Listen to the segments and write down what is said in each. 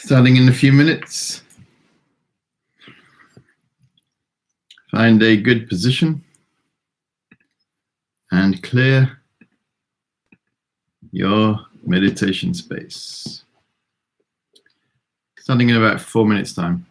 Starting in a few minutes. Find a good position and clear your meditation space. Starting in about 4 minutes' time.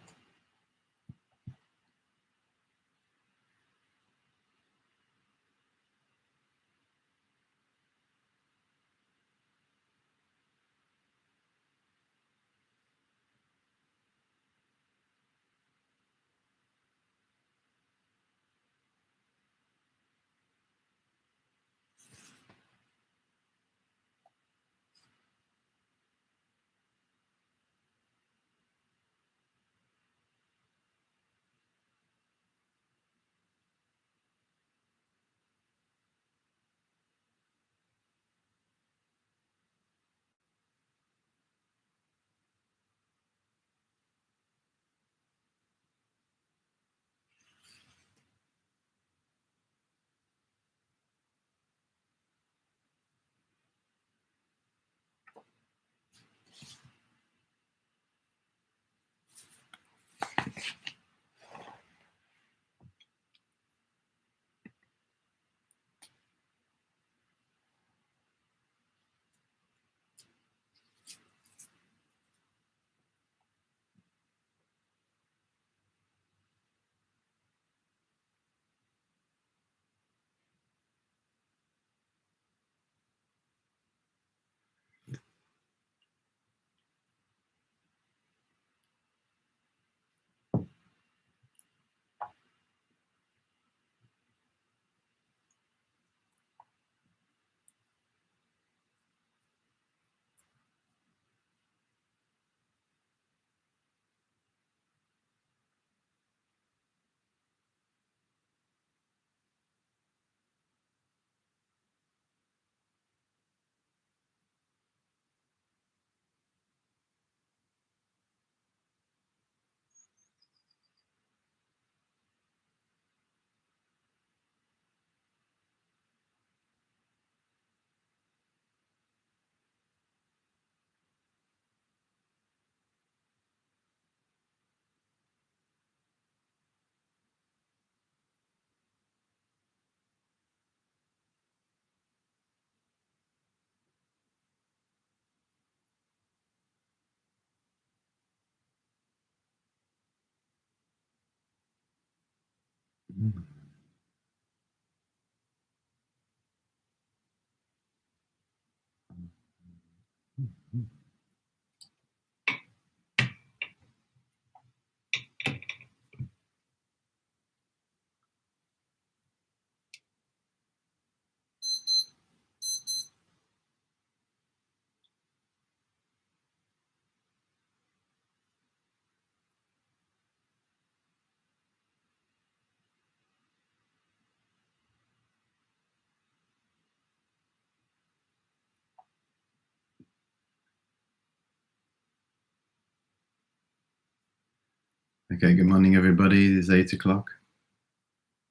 Okay, good morning everybody. It is 8 o'clock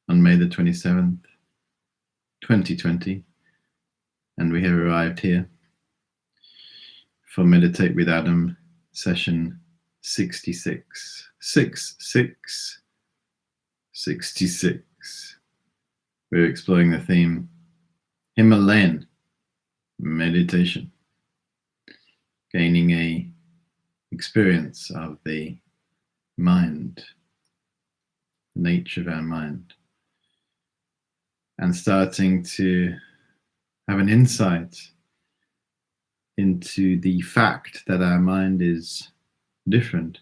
on May the 27th, 2020, and we have arrived here for Meditate with Adam session 66. 66. We're exploring the theme Himalayan meditation, gaining a experience of the mind, the nature of our mind, and starting to have an insight into the fact that our mind is different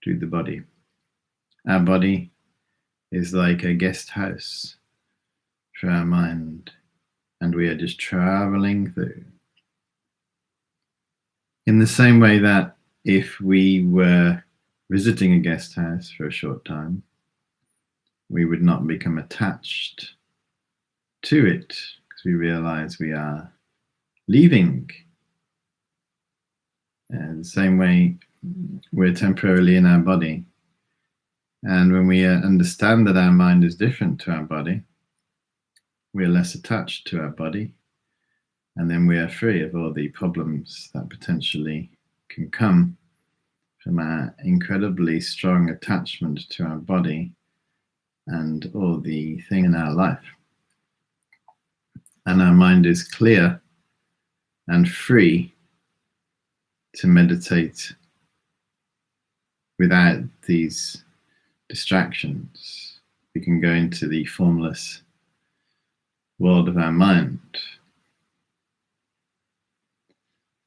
to the body. Our body is like a guest house for our mind, and we are just traveling through. In the same way that if we were visiting a guest house for a short time, we would not become attached to it because we realize we are leaving. And the same way we're temporarily in our body. And when we understand that our mind is different to our body, we are less attached to our body. And then we are free of all the problems that potentially can come from our incredibly strong attachment to our body and all the thing in our life. And our mind is clear and free to meditate without these distractions. We can go into the formless world of our mind.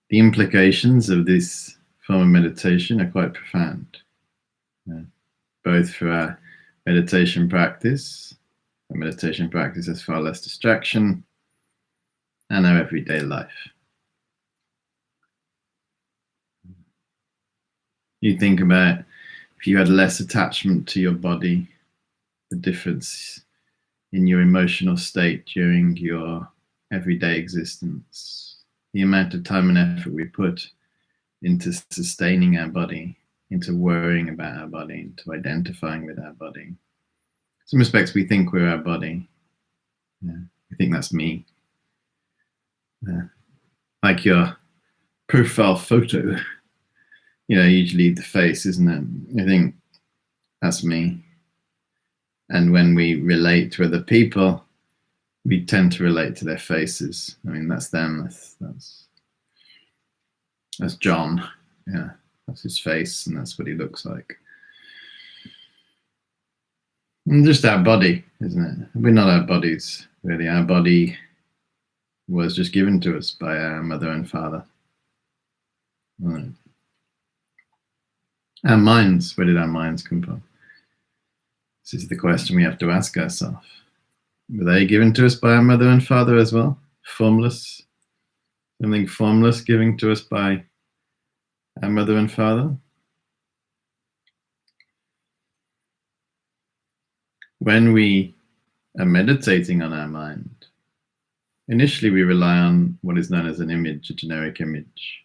The implications of this form of meditation are quite profound, both for our meditation practice. Our meditation practice has far less distraction, and our everyday life. You think about if you had less attachment to your body, the difference in your emotional state during your everyday existence, the amount of time and effort we put into sustaining our body, into worrying about our body, into identifying with our body. In some respects, we think we're our body. We think that's me. Like your profile photo, usually the face, isn't it? I think that's me. And when we relate to other people, we tend to relate to their faces. I mean, that's them. That's John. Yeah, that's his face, and that's what he looks like. And just our body, isn't it? We're not our bodies, really. Our body was just given to us by our mother and father. Right. Our minds, where did our minds come from? This is the question we have to ask ourselves. Were they given to us by our mother and father as well? Formless? Something formless given to us by our mother and father? When we are meditating on our mind, initially we rely on what is known as an image, a generic image.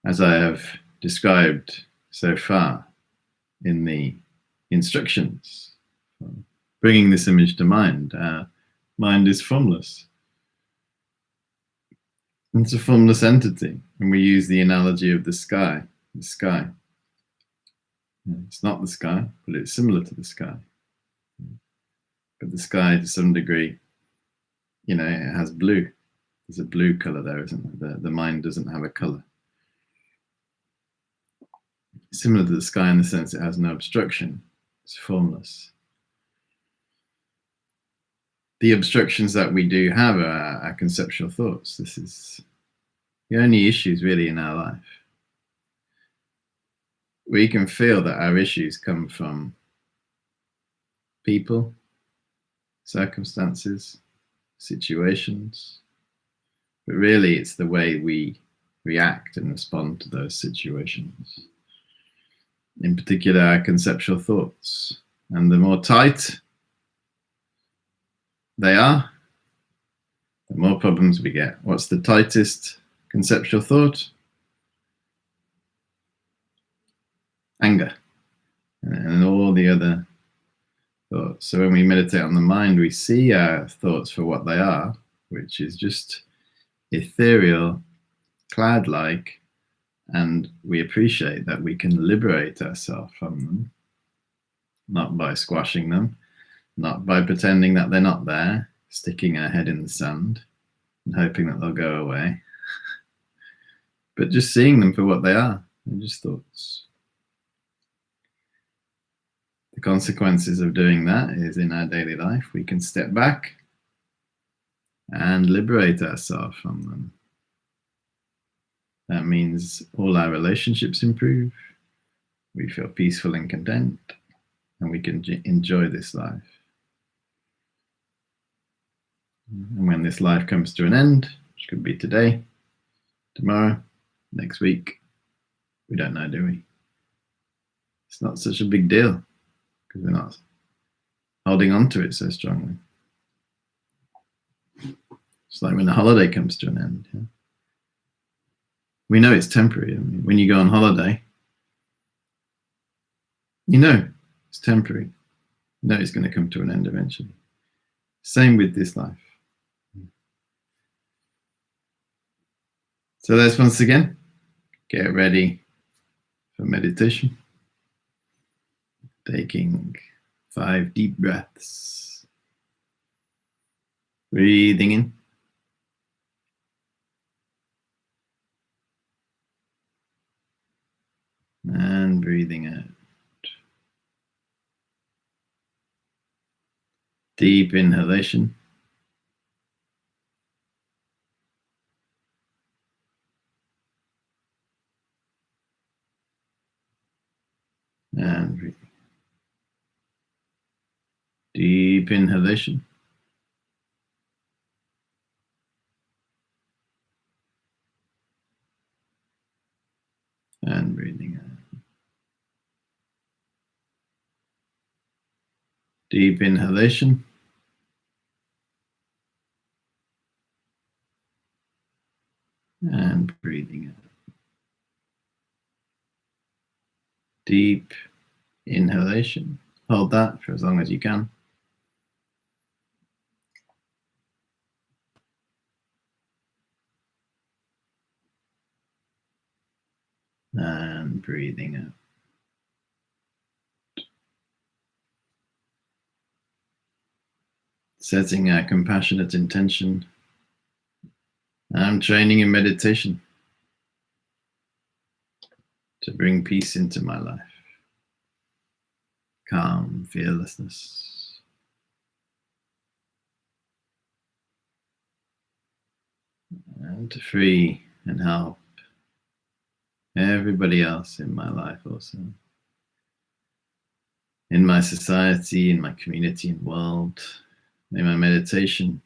As I have described so far in the instructions, bringing this image to mind, our mind is formless. It's a formless entity, and we use the analogy of the sky. The sky. It's not the sky, but it's similar to the sky. But the sky, to some degree, it has blue. There's a blue color there, isn't there? The mind doesn't have a color. Similar to the sky in the sense it has no obstruction. It's formless. The obstructions that we do have are our conceptual thoughts. This is the only issues really in our life. We can feel that our issues come from people, circumstances, situations, but really it's the way we react and respond to those situations. In particular, our conceptual thoughts. And the more tight they are, the more problems we get. What's the tightest conceptual thought? Anger. And all the other thoughts. So when we meditate on the mind, we see our thoughts for what they are, which is just ethereal, cloud-like, and we appreciate that we can liberate ourselves from them, not by squashing them, not by pretending that they're not there, sticking our head in the sand and hoping that they'll go away, but just seeing them for what they are, they're just thoughts. The consequences of doing that is in our daily life, we can step back and liberate ourselves from them. That means all our relationships improve, we feel peaceful and content, and we can enjoy this life. And when this life comes to an end, which could be today, tomorrow, next week, we don't know, do we? It's not such a big deal because we're not holding on to it so strongly. It's like when the holiday comes to an end. Yeah? We know it's temporary. I mean, when you go on holiday, you know it's temporary. You know it's going to come to an end eventually. Same with this life. So let's once again get ready for meditation. Taking 5 deep breaths. Breathing in. And breathing out. Deep inhalation. And breathing. Deep inhalation. And breathing out. Deep inhalation. And breathing out. Deep inhalation. Hold that for as long as you can. And breathing out. Setting a compassionate intention. I'm training in meditation to bring peace into my life. Calm, fearlessness. And to free and help everybody else in my life also. In my society, in my community and world. May my meditation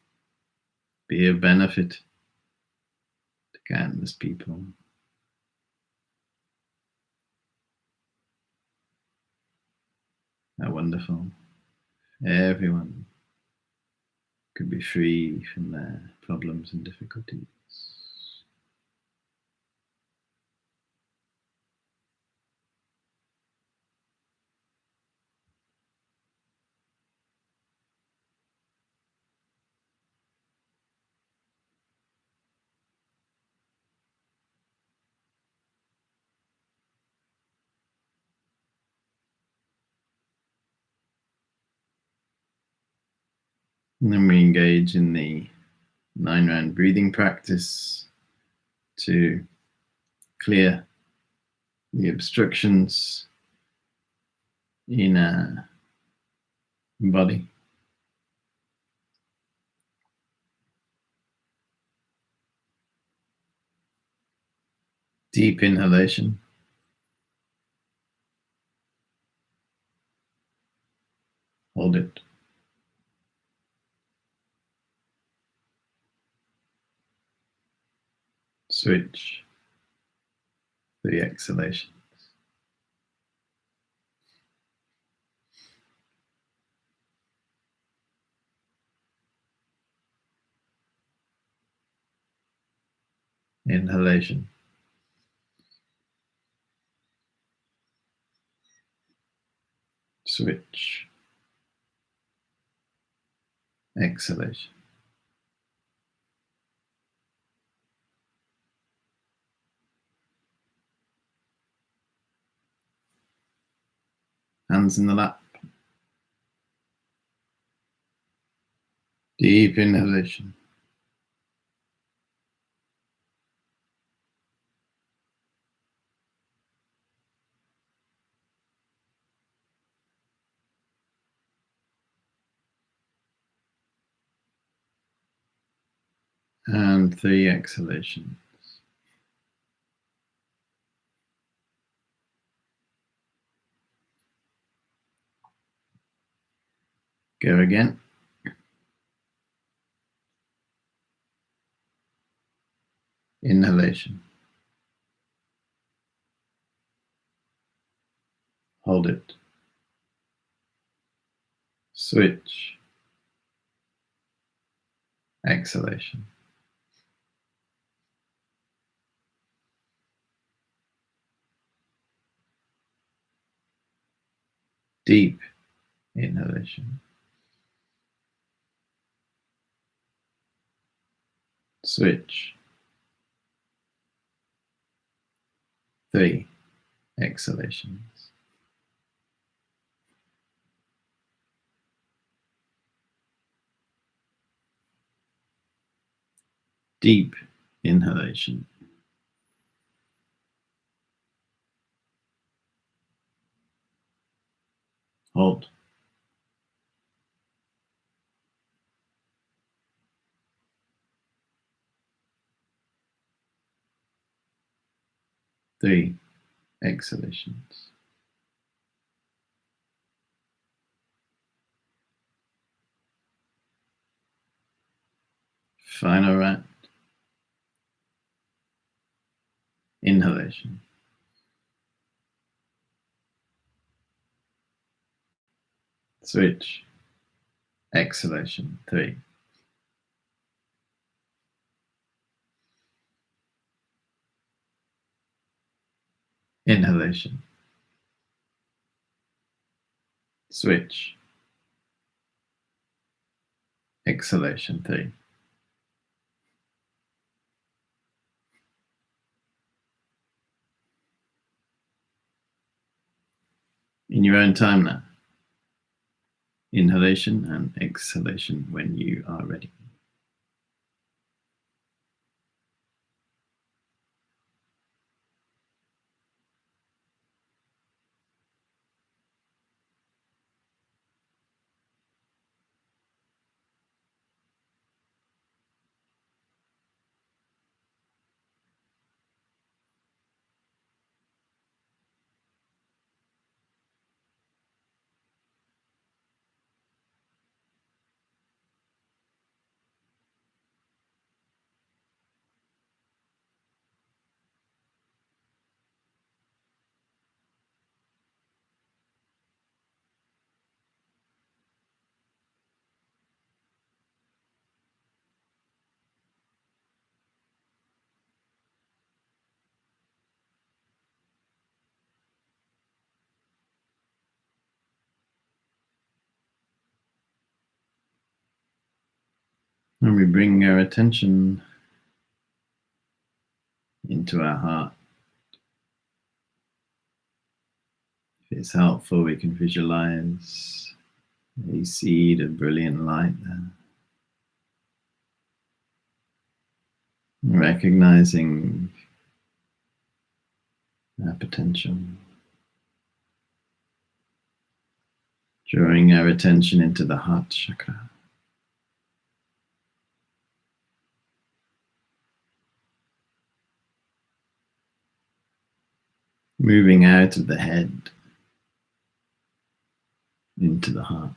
be of benefit to countless people. How wonderful. Everyone could be free from their problems and difficulties. And then we engage in the 9-round breathing practice to clear the obstructions in our body. Deep inhalation. Hold it. Switch. 3 exhalations. Inhalation. Switch. Exhalation. Hands in the lap. Deep inhalation. And 3 exhalations. Go again. Inhalation. Hold it. Switch. Exhalation. Deep inhalation. Switch. 3 exhalations. Deep inhalation. Hold. Three exhalations. Final round. Inhalation. Switch. Exhalation. 3. Inhalation. Switch. Exhalation. 3. In your own time now. Inhalation and exhalation when you are ready. And we bring our attention into our heart. If it's helpful, we can visualize a seed of brilliant light there. Recognizing our potential. Drawing our attention into the heart chakra. Moving out of the head into the heart.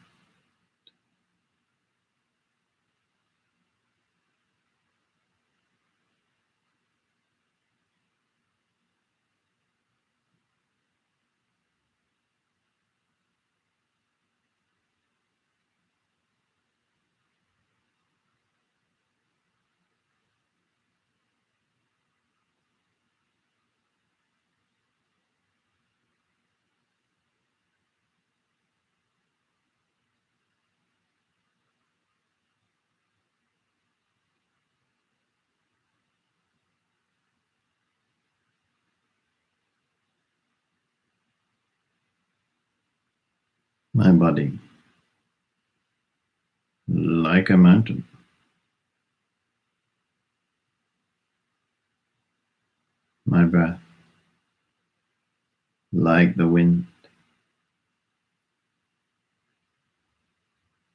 My body, like a mountain. My breath, like the wind.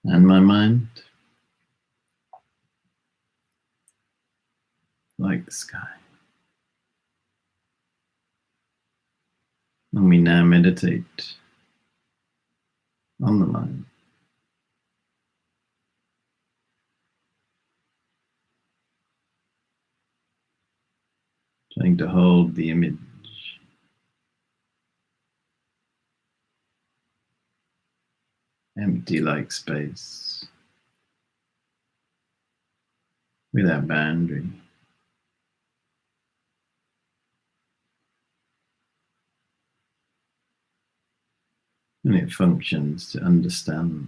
And my mind, like the sky. And we now meditate on the mind. Trying to hold the image. Empty like space. Without boundary. And it functions to understand.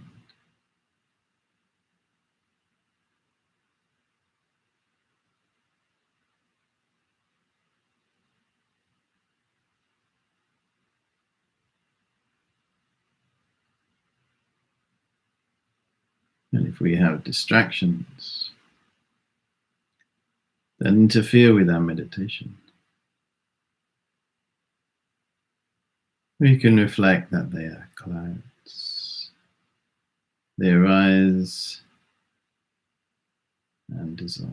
we have distractions that interfere with our meditation, we can reflect that they are clouds. They arise and dissolve.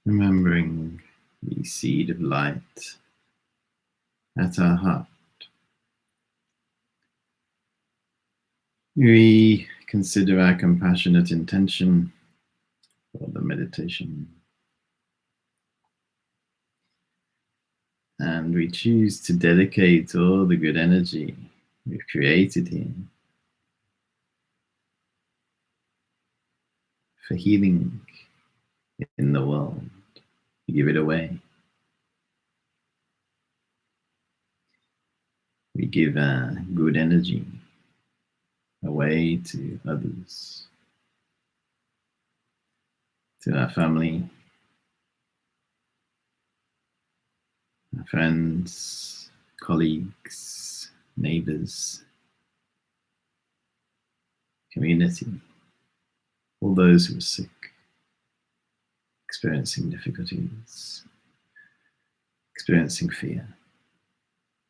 remembering the seed of light at our heart. We consider our compassionate intention for the meditation, and we choose to dedicate all the good energy we've created here for healing in the world. We give it away. We give our good energy away to others, to our family, our friends, colleagues, neighbors, community, all those who are sick, experiencing difficulties, experiencing fear.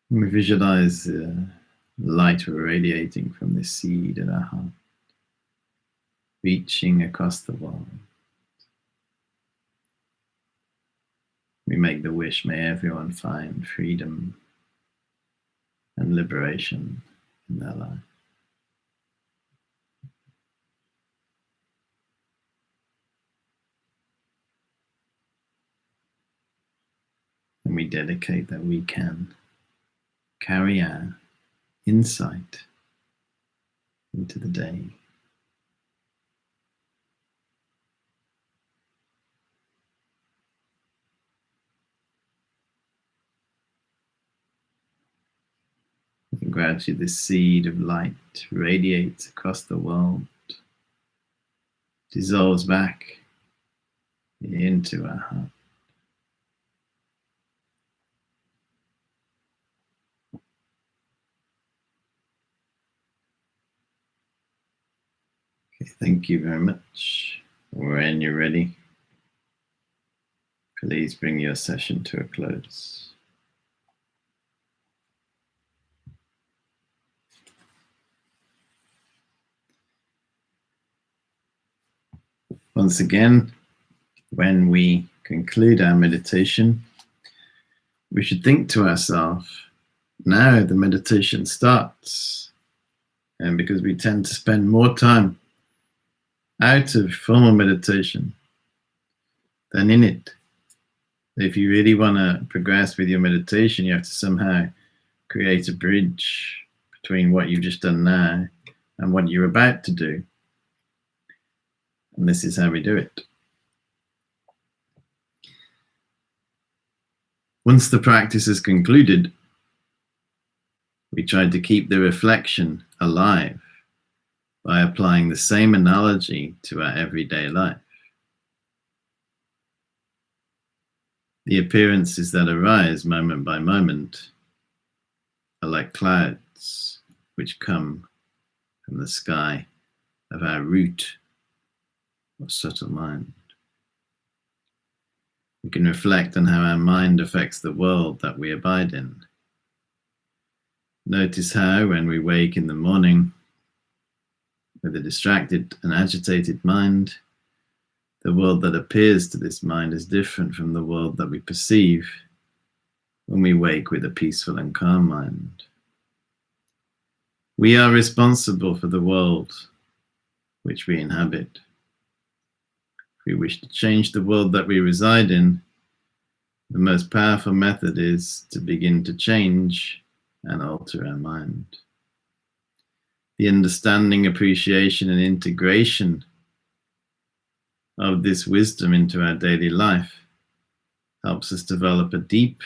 And we visualize the light radiating from this seed in our heart, reaching across the world. We make the wish, may everyone find freedom and liberation in their life. And we dedicate that we can carry our insight into the day. And gradually this seed of light radiates across the world, dissolves back into our heart. Okay, thank you very much. When you're ready, please bring your session to a close. Once again, when we conclude our meditation, we should think to ourselves, now the meditation starts. And because we tend to spend more time out of formal meditation than in it. If you really want to progress with your meditation, you have to somehow create a bridge between what you've just done now and what you're about to do. And this is how we do it. Once the practice is concluded, we try to keep the reflection alive by applying the same analogy to our everyday life. The appearances that arise moment by moment are like clouds which come from the sky of our root or subtle mind. We can reflect on how our mind affects the world that we abide in. Notice how, when we wake in the morning with a distracted and agitated mind, the world that appears to this mind is different from the world that we perceive when we wake with a peaceful and calm mind. We are responsible for the world which we inhabit. If we wish to change the world that we reside in, the most powerful method is to begin to change and alter our mind. The understanding, appreciation, and integration of this wisdom into our daily life helps us develop a deep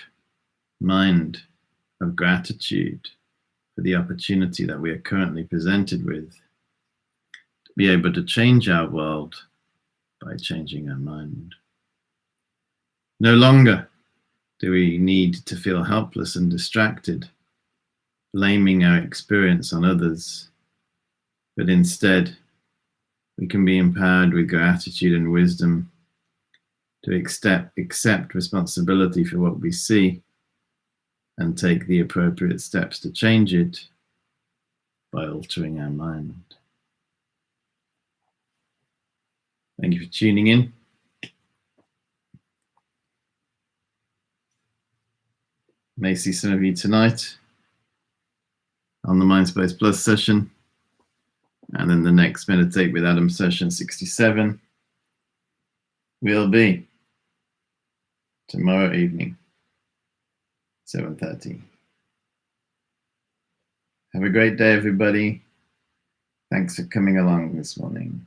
mind of gratitude for the opportunity that we are currently presented with, to be able to change our world by changing our mind. No longer do we need to feel helpless and distracted, blaming our experience on others, but instead we can be empowered with gratitude and wisdom to accept responsibility for what we see and take the appropriate steps to change it by altering our mind. Thank you for tuning in. May see some of you tonight on the Mindspace Plus session, and then the next Meditate with Adam session 67 will be tomorrow evening, 7:30. Have a great day, everybody. Thanks for coming along this morning.